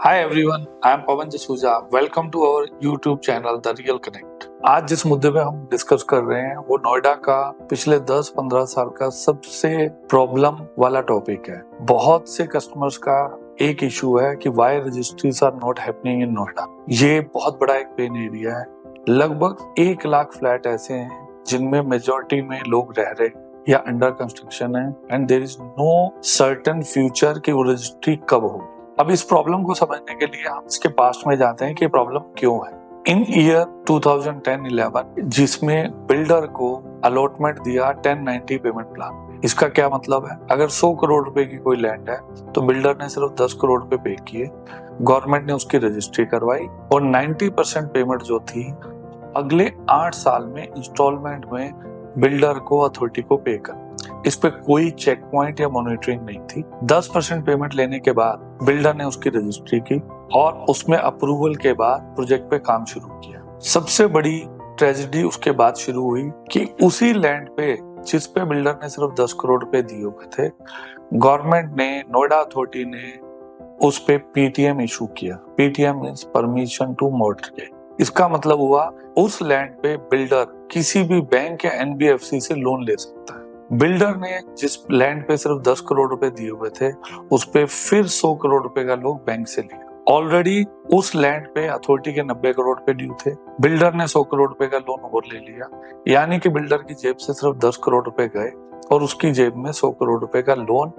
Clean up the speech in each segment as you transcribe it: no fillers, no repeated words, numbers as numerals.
Hi everyone, I am Pawan Jasuja. Welcome to our YouTube channel the real connect. आज जिस मुद्दे पे हम डिस्कस कर रहे हैं वो नोएडा का पिछले 10-15 साल का सबसे प्रॉब्लम वाला टॉपिक है। बहुत से कस्टमर्स का एक इशू है कि why registries are not happening in Noida. ये बहुत बड़ा एक पेन एरिया है। लगभग 1 लाख फ्लैट ऐसे हैं जिनमें मेजॉरिटी में लोग रह रहे या अंडर कंस्ट्रक्शन है and there is no certain future कि वो रजिस्ट्री कब होगी। अब इस प्रॉब्लम को समझने के लिए हम इसके पास्ट में जाते हैं कि प्रॉब्लम क्यों है। इन ईयर 2010-11 जिसमें बिल्डर को अलॉटमेंट दिया 1090 पेमेंट प्लान। इसका क्या मतलब है? अगर 100 करोड़ रुपए की कोई लैंड है तो बिल्डर ने सिर्फ 10 करोड़ रुपए पे किए, गवर्नमेंट ने उसकी रजिस्ट्री करवाई और 90% पेमेंट जो थी अगले 8 साल में इंस्टॉलमेंट में बिल्डर को अथॉरिटी को पे कर। इस पे कोई चेक पॉइंट या मॉनिटरिंग नहीं थी। 10% पेमेंट लेने के बाद बिल्डर ने उसकी रजिस्ट्री की और उसमें अप्रूवल के बाद प्रोजेक्ट पे काम शुरू किया। सबसे बड़ी ट्रेजेडी उसके बाद शुरू हुई कि उसी लैंड पे जिस पे बिल्डर ने सिर्फ 10 करोड़ रुपए दिए हुए थे, गवर्नमेंट ने, नोएडा अथॉरिटी ने उस पे पीटीएम इशू किया। PTM means permission to mortgage. इसका मतलब हुआ उस लैंड पे बिल्डर किसी भी बैंक या एनबीएफसी से लोन ले सकता है। बिल्डर ने जिस लैंड पे सिर्फ 10 करोड़ रुपए दिए हुए थे उस पे फिर 100 करोड़ रुपए का लोन बैंक से लिया। ऑलरेडी उस लैंड पे अथॉरिटी के 90 करोड़ रुपए ड्यू थे, बिल्डर ने 100 करोड़ रुपए का लोन और ले लिया, यानी कि बिल्डर की जेब से सिर्फ 10 करोड़ रुपए गए और उसकी जेब में 100 करोड़ रुपए का लोन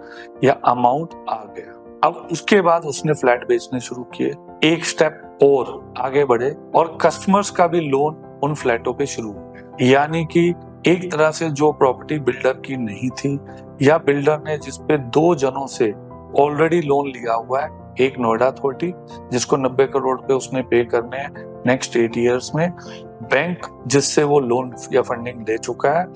या अमाउंट आ गया। अब उसके बाद उसने फ्लैट बेचने शुरू किए, एक स्टेप और आगे बढ़े और कस्टमर्स का भी लोन उन फ्लैटों पे शुरू हो गया। यानी कि एक तरह से जो प्रॉपर्टी बिल्डर की नहीं थी या बिल्डर ने जिस पे 2 जनों से ऑलरेडी लोन लिया हुआ है, एक नोएडा अथॉरिटी जिसको 90 करोड़ रुपए उसने पे करने हैं नेक्स्ट 8 इयर्स में, बैंक जिससे वो लोन या फंडिंग ले चुका है,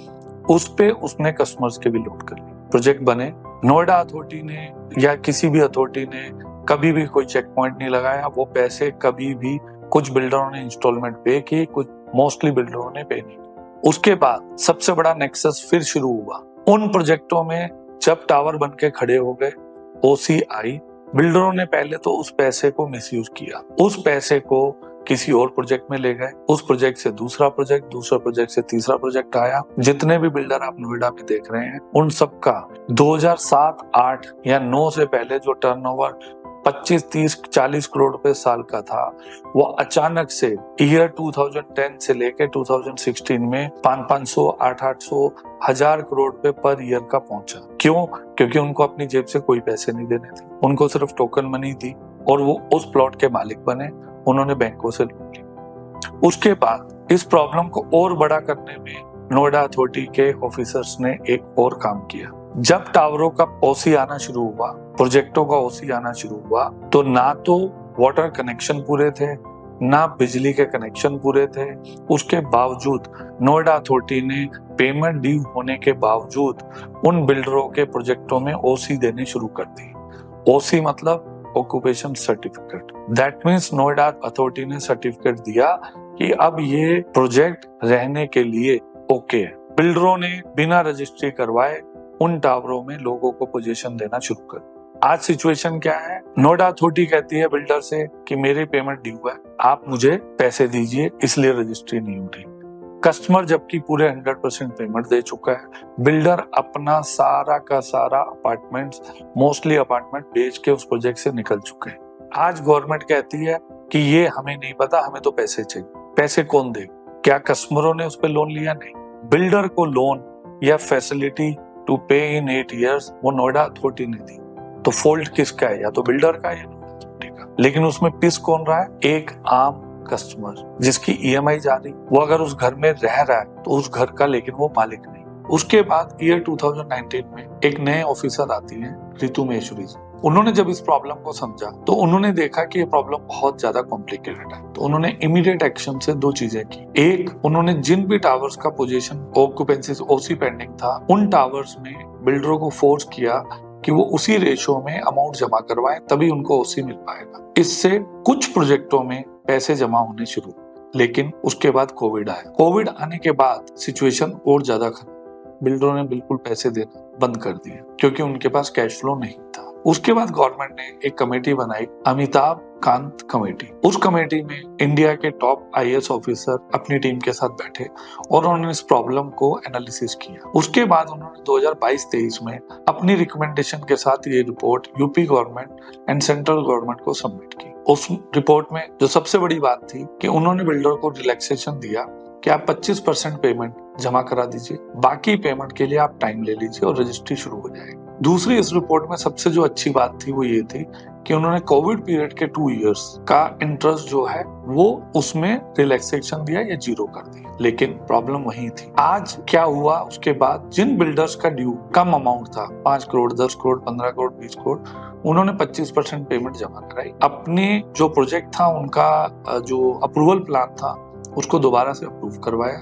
उस पे उसने कस्टमर्स के भी लोड कर लिए। प्रोजेक्ट बने, नोएडा अथॉरिटी ने या किसी भी अथॉरिटी ने कभी भी कोई चेक पॉइंट नहीं लगाया। वो पैसे कभी भी, कुछ बिल्डरों ने इंस्टॉलमेंट पे की, कुछ मोस्टली बिल्डरों ने पे नहीं। उसके बाद सबसे बड़ा नेक्सस फिर शुरू हुआ उन प्रोजेक्टों में जब टावर बन के खड़े हो गए, ओसी आई, बिल्डरों ने पहले तो उस पैसे को मिसयूज किया। उस पैसे को किसी और प्रोजेक्ट में ले गए, उस प्रोजेक्ट से दूसरा प्रोजेक्ट, दूसरा प्रोजेक्ट से तीसरा प्रोजेक्ट आया। जितने भी बिल्डर आप नोएडा में देख रहे हैं उन सबका 2007-8 या 9 से पहले जो टर्नओवर 25, 30, 40 करोड़ रुपए साल का था, वो अचानक से ईयर 2010 से लेके 2016 में 500, 800, 1000 करोड़ रुपए पर ईयर का पहुंचा। क्यों? क्योंकि उनको अपनी जेब से कोई पैसे नहीं देने थे, उनको सिर्फ टोकन मनी दी और वो उस प्लॉट के मालिक बने। उन्होंने बैंकों से लोन लिया। उसके बाद इस प्रॉब्लम को और बड़ा करने में नोएडा अथॉरिटी के ऑफिसर्स ने एक और काम किया। जब टावरों का ओसी आना शुरू हुआ, प्रोजेक्टों का ओसी आना शुरू हुआ, तो ना तो वाटर कनेक्शन पूरे थे, ना बिजली के कनेक्शन पूरे थे। उसके बावजूद नोएडा अथॉरिटी ने पेमेंट ड्यू होने के बावजूद उन बिल्डरों के प्रोजेक्टों में ओसी देने शुरू कर दी। ओसी मतलब occupation certificate. That means Noida authority ने सर्टिफिकेट दिया कि अब ये प्रोजेक्ट रहने के लिए ओके है। बिल्डरों ने बिना रजिस्ट्री करवाए उन टावरों में लोगों को पोजीशन देना शुरू कर। आज सिचुएशन क्या है? नोएडा अथॉरिटी कहती है बिल्डर से कि मेरी पेमेंट ड्यू है, आप मुझे पैसे दीजिए, इसलिए रजिस्ट्री नहीं हो रही। कस्टमर जबकि पूरे 100% पेमेंट दे चुका है, बिल्डर अपना सारा का सारा अपार्टमेंट्स, मोस्टली अपार्टमेंट बेच के उस प्रोजेक्ट से निकल चुके हैं। आज गवर्नमेंट कहती है कि ये हमें नहीं पता, हमें तो पैसे चाहिए। पैसे कौन दे? क्या कस्टमरों ने उस पर लोन लिया? नहीं। बिल्डर को लोन या फैसिलिटी टू पे इन 8 इयर्स वो नोएडा अथॉरिटी ने दी। तो फॉल्ट किसका है? या तो बिल्डर का या नोएडा अथॉरिटी का। लेकिन उसमें पिस कौन रहा है? एक आम कस्टमर जिसकी ईएमआई जा रही, वो अगर उस घर में रह रहा है तो उस घर का, लेकिन वो मालिक नहीं। उसके बाद ईयर 2019 में एक नए ऑफिसर आती हैं, रितु महेश्वरी। उन्होंने जब इस प्रॉब्लम को समझा तो उन्होंने देखा कि ये प्रॉब्लम बहुत ज्यादा कॉम्प्लिकेटेड है। तो उन्होंने इमीडिएट एक्शन से 2 चीजें की। एक, उन्होंने जिन भी टावर्स का पोजीशन ऑक्यूपेंसी ओसी पेंडिंग था, उन टावर्स में बिल्डरों को फोर्स किया कि वो उसी रेशो में अमाउंट जमा करवाएं, तभी उनको ओसी मिल पाएगा। इससे कुछ प्रोजेक्टों में पैसे जमा होने शुरू, लेकिन उसके बाद कोविड आया। कोविड आने के बाद सिचुएशन और ज्यादा खराब। बिल्डरों ने बिल्कुल पैसे देना बंद कर दिए क्योंकि उनके पास कैश फ्लो नहीं था। उसके बाद गवर्नमेंट ने एक कमेटी बनाई, अमिताभ कांत कमेटी। उस कमेटी में इंडिया के टॉप आईएएस ऑफिसर अपनी टीम के साथ बैठे और उन्होंने इस प्रॉब्लम को एनालिसिस किया। उसके बाद उन्होंने 2022-23 में अपनी रिकमेंडेशन के साथ ये report UP government and central government को सबमिट की। उस रिपोर्ट में जो सबसे बड़ी बात थी कि उन्होंने बिल्डर को रिलैक्सेशन दिया कि आप 25% पेमेंट जमा करा दीजिए, बाकी पेमेंट के लिए आप टाइम ले लीजिए और रजिस्ट्री शुरू हो जाएगी। दूसरी इस रिपोर्ट में सबसे जो अच्छी बात थी वो ये थी कि उन्होंने कोविड पीरियड के 2 इयर्स का इंटरेस्ट जो है वो उसमें रिलैक्सेशन दिया या 0 कर दिया। लेकिन प्रॉब्लम वही थी। आज क्या हुआ उसके बाद, जिन बिल्डर्स का ड्यू कम अमाउंट था, 5 करोड़, 10 करोड़, 15 करोड़, 20 करोड़, उन्होंने 25% पेमेंट जमा कराई। अपने जो प्रोजेक्ट था उनका जो अप्रूवल प्लान था उसको दोबारा से अप्रूव करवाया,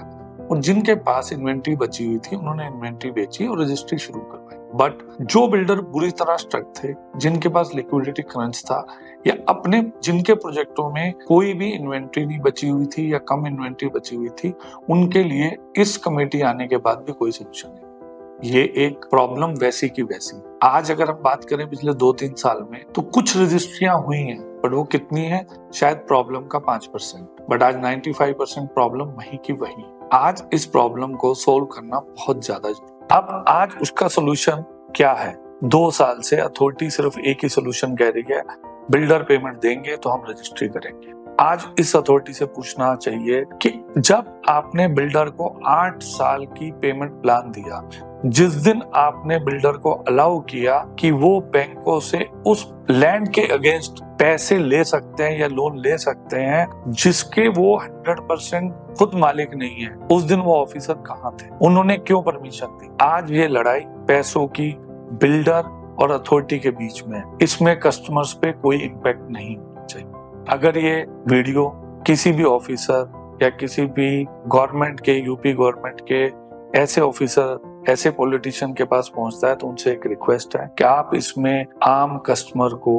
और जिनके पास इन्वेंट्री बची हुई थी उन्होंने इन्वेंट्री बेची और रजिस्ट्री शुरू करवाई। बट जो बिल्डर बुरी तरह स्ट्रक थे, जिनके पास लिक्विडिटी क्रंच था, या अपने जिनके प्रोजेक्टों में कोई भी इन्वेंट्री नहीं बची हुई थी या कम इन्वेंट्री बची हुई थी, उनके लिए इस कमेटी आने के बाद भी कोई सोल्यूशन नहीं। ये एक प्रॉब्लम वैसी की वैसी। आज अगर हम बात करें पिछले 2-3 साल में, तो कुछ रजिस्ट्रियां हुई हैं, बट वो कितनी है? शायद प्रॉब्लम का 5%, बट आज 95% प्रॉब्लम वही की वही। आज इस प्रॉब्लम को सोल्व करना बहुत ज्यादा जरूरी। अब आज उसका सोल्यूशन क्या है? 2 साल से अथॉरिटी सिर्फ एक ही सोल्यूशन कह रही है, बिल्डर पेमेंट देंगे तो हम रजिस्ट्री करेंगे। आज इस अथॉरिटी से पूछना चाहिए कि जब आपने बिल्डर को 8 साल की पेमेंट प्लान दिया, जिस दिन आपने बिल्डर को अलाउ किया कि वो बैंकों से उस लैंड के अगेंस्ट पैसे ले सकते हैं या लोन ले सकते हैं जिसके वो 100% खुद मालिक नहीं है, उस दिन वो ऑफिसर कहाँ थे? उन्होंने क्यों परमिशन दी? आज ये लड़ाई पैसों की बिल्डर और अथॉरिटी के बीच में, इसमें कस्टमर्स पे कोई इम्पैक्ट नहीं होना चाहिए। अगर ये वीडियो किसी भी ऑफिसर या किसी भी गवर्नमेंट के, यूपी गवर्नमेंट के ऐसे ऑफिसर, ऐसे पॉलिटिशियन के पास पहुंचता है, तो उनसे एक रिक्वेस्ट है कि आप इसमें आम कस्टमर को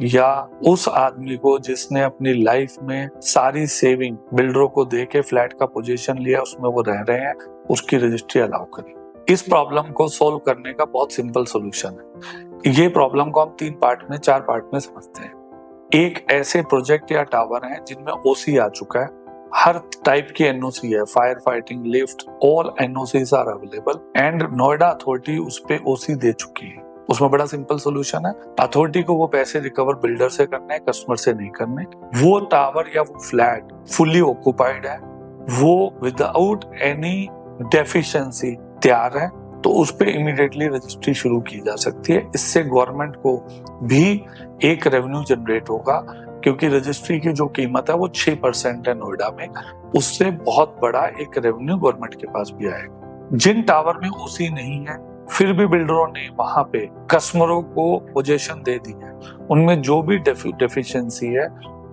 या उस आदमी को जिसने अपनी लाइफ में सारी सेविंग बिल्डरों को दे के फ्लैट का पोजीशन लिया, उसमें वो रह रहे हैं, उसकी रजिस्ट्री अलाउ करें। इस प्रॉब्लम को सोल्व करने का बहुत सिंपल सोल्यूशन है। ये प्रॉब्लम को हम 3 पार्ट में, 4 पार्ट में समझते हैं। एक ऐसे प्रोजेक्ट या टावर हैं जिनमें ओसी आ चुका है, हर टाइप की एनओसी है, fire fighting, lift, all NOCs are available, and Noida authority उस पे ओसी दे चुकी है। उसमें बड़ा सिंपल सोल्यूशन है, अथॉरिटी को वो पैसे रिकवर बिल्डर से करने, कस्टमर से नहीं करने। वो टावर या वो फ्लैट फुल्ली ऑक्युपाइड है, वो विदाउट एनी डेफिशिएंसी तैयार है, तो उस पे इमीडिएटली रजिस्ट्री शुरू की जा सकती है। इससे गवर्नमेंट को भी एक रेवेन्यू जनरेट होगा, क्योंकि रजिस्ट्री की जो कीमत है वो 6% है नोएडा में, उससे बहुत बड़ा एक रेवेन्यू गवर्नमेंट के पास भी आएगा। जिन टावर में ओसी नहीं है, फिर भी बिल्डरों ने वहां पे कस्टमरों को पोजीशन दे दी है, उनमें जो भी डेफिशिएंसी है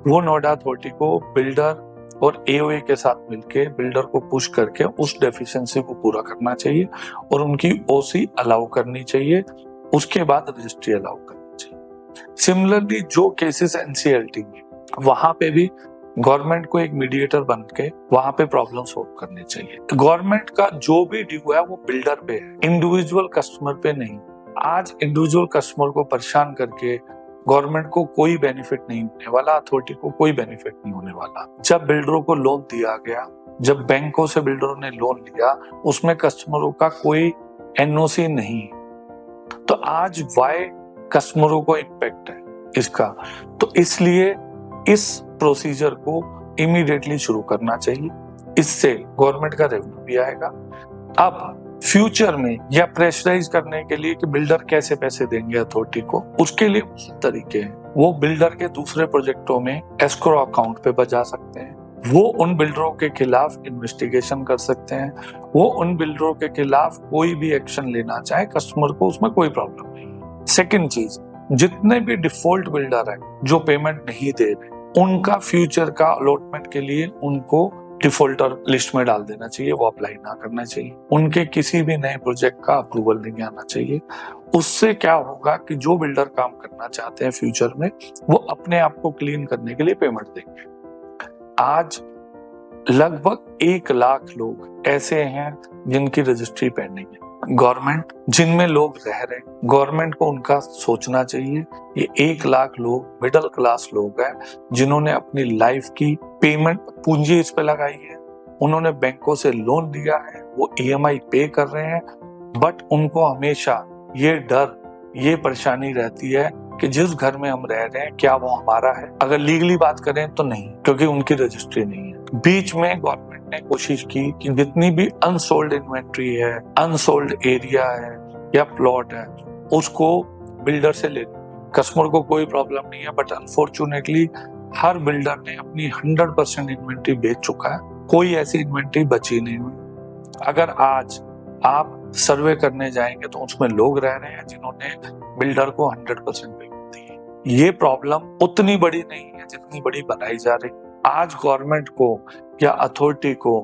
वो नोएडा अथॉरिटी को बिल्डर और एओए के साथ मिलके बिल्डर को पुश करके उस डेफिशिएंसी को पूरा करना चाहिए और उनकी ओसी अलाउ करनी चाहिए। उसके बाद रजिस्ट्री अलाउ करनी चाहिए। सिमिलरली जो केसेस एनसीएलटी में, वहां पे भी गवर्नमेंट को एक मीडिएटर बन के वहां पे प्रॉब्लम सॉल्व करनी चाहिए। गवर्नमेंट का जो भी ड्यू है वो बिल्डर पे है, इंडिविजुअल कस्टमर पे नहीं। आज इंडिविजुअल कस्टमर को परेशान करके गवर्नमेंट को कोई बेनिफिट नहीं होने वाला, अथॉरिटी को कोई बेनिफिट नहीं होने वाला। जब बिल्डरों को लोन दिया गया, जब बैंकों से बिल्डरों ने लोन लिया, उसमें कस्टमरों का कोई एनओसी नहीं, तो आज वाई कस्टमरों को इम्पैक्ट है इसका। तो इसलिए इस प्रोसीजर को इमीडिएटली शुरू करना चाहिए, इससे गवर्नमेंट का रेवेन्यू भी आएगा। अब फ्यूचर में या प्रेशराइज करने के लिए कि बिल्डर कैसे पैसे देंगे अथॉरिटी को, उसके लिए तरीके हैं। वो बिल्डर के दूसरे प्रोजेक्टों में एस्क्रो अकाउंट पे बचा सकते हैं, वो उन बिल्डरों के खिलाफ इन्वेस्टिगेशन कर सकते हैं, वो उन बिल्डरों के खिलाफ कोई भी एक्शन लेना चाहे कस्टमर को, उसमें कोई प्रॉब्लम नहीं। सेकेंड चीज, जितने भी डिफॉल्ट बिल्डर है जो पेमेंट नहीं दे रहे, उनका फ्यूचर का अलॉटमेंट के लिए उनको डिफॉल्टर लिस्ट में डाल देना चाहिए, वो अप्लाई ना करना चाहिए। उनके किसी भी नए प्रोजेक्ट का अप्रूवल नहीं आना चाहिए। उससे क्या होगा कि जो बिल्डर काम करना चाहते हैं फ्यूचर में, वो अपने आप को क्लीन करने के लिए पेमेंट देंगे। आज लगभग 1 लाख लोग ऐसे हैं जिनकी रजिस्ट्री पेंडिंग है। गवर्नमेंट जिनमें लोग रह रहे हैं, गवर्नमेंट को उनका सोचना चाहिए। ये 1 लाख लोग मिडिल क्लास लोग हैं जिन्होंने अपनी लाइफ की पेमेंट पूंजी इस पे लगाई है, उन्होंने बैंकों से लोन लिया है, वो EMI पे कर रहे हैं, बट उनको हमेशा ये डर, ये परेशानी रहती है कि जिस घर में हम रह रहे हैं क्या वो हमारा है। अगर लीगली बात करें तो नहीं, क्योंकि उनकी रजिस्ट्री नहीं है। बीच में गवर्नमेंट ने कोशिश की कि जितनी भी अनसोल्ड इन्वेंट्री है, अनसोल्ड एरिया है या प्लॉट है, उसको बिल्डर से ले। कस्टमर को कोई प्रॉब्लम नहीं है, बट अनफॉर्चुनेटली हर बिल्डर ने अपनी 100% इन्वेंट्री बेच चुका है, कोई ऐसी इन्वेंट्री बची नहीं हुई। अगर आज आप सर्वे करने जाएंगे तो उसमें लोग रह रहे हैं जिन्होंने बिल्डर को 100% पेमेंट दी है। ये प्रॉब्लम उतनी बड़ी नहीं है जितनी बड़ी बनाई जा रही है। आज गवर्नमेंट को या अथॉरिटी को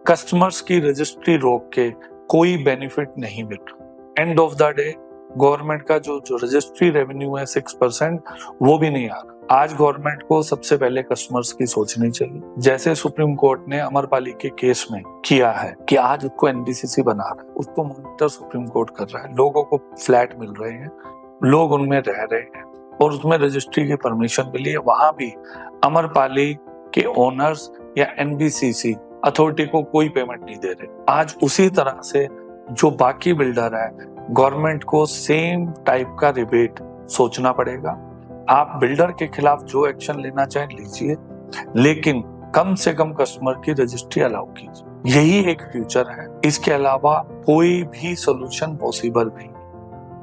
कस्टमर्स की रजिस्ट्री रोक के कोई बेनिफिट नहीं मिल रहा। End of the day government का जो रजिस्ट्री रेवेन्यू है 6%, वो भी नहीं आ रहा। आज गवर्नमेंट को सबसे पहले कस्टमर्स की सोचनी चाहिए। जैसे सुप्रीम कोर्ट ने अमरपाली के केस में किया है कि आज उसको NBCC बना रहा है, उसको मॉनिटर सुप्रीम कोर्ट कर रहा है, लोगों को फ्लैट मिल रहे हैं, लोग उनमें रह रहे हैं और उसमें रजिस्ट्री की परमिशन मिली है। वहां भी अमरपाली के ओनर्स या NBCC अथॉरिटी को कोई पेमेंट नहीं दे रहे। आज उसी तरह से जो बाकी बिल्डर है, गवर्नमेंट को सेम टाइप का रिबेट सोचना पड़ेगा। आप बिल्डर के खिलाफ जो एक्शन लेना चाहें लीजिए, लेकिन कम से कम कस्टमर की रजिस्ट्री अलाउ कीजिए। यही एक फ्यूचर है, इसके अलावा कोई भी सोल्यूशन पॉसिबल नहीं।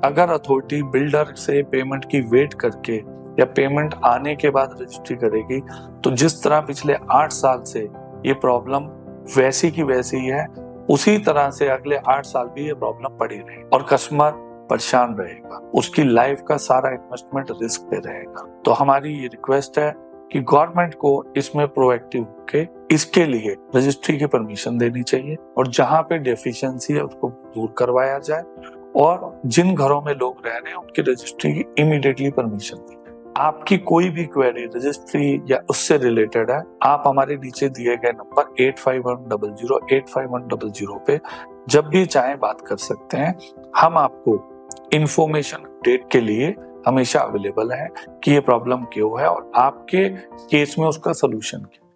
अगर अथॉरिटी बिल्डर से पेमेंट की वेट करके या पेमेंट आने के बाद रजिस्ट्री करेगी, तो जिस तरह पिछले 8 साल से ये प्रॉब्लम वैसी की वैसी है, उसी तरह से अगले 8 साल भी ये प्रॉब्लम पड़ी रहेगी और कस्टमर परेशान रहेगा, उसकी लाइफ का सारा इन्वेस्टमेंट रिस्क पे रहेगा। तो हमारी ये रिक्वेस्ट है कि गवर्नमेंट को इसमें प्रोएक्टिव होके इसके लिए रजिस्ट्री की परमिशन देनी चाहिए और जहां पे डेफिशिएंसी है उसको दूर करवाया जाए और जिन घरों में लोग रह रहे हैं उनकी रजिस्ट्री की इमीडिएटली परमिशन दी। आपकी कोई भी क्वेरी रजिस्ट्री या उससे रिलेटेड है, आप हमारे नीचे दिए गए नंबर 8510085100 पे जब भी चाहें बात कर सकते हैं। हम आपको इंफॉर्मेशन अपडेट के लिए हमेशा अवेलेबल है कि ये प्रॉब्लम क्यों है और आपके केस में उसका सोल्यूशन क्या है।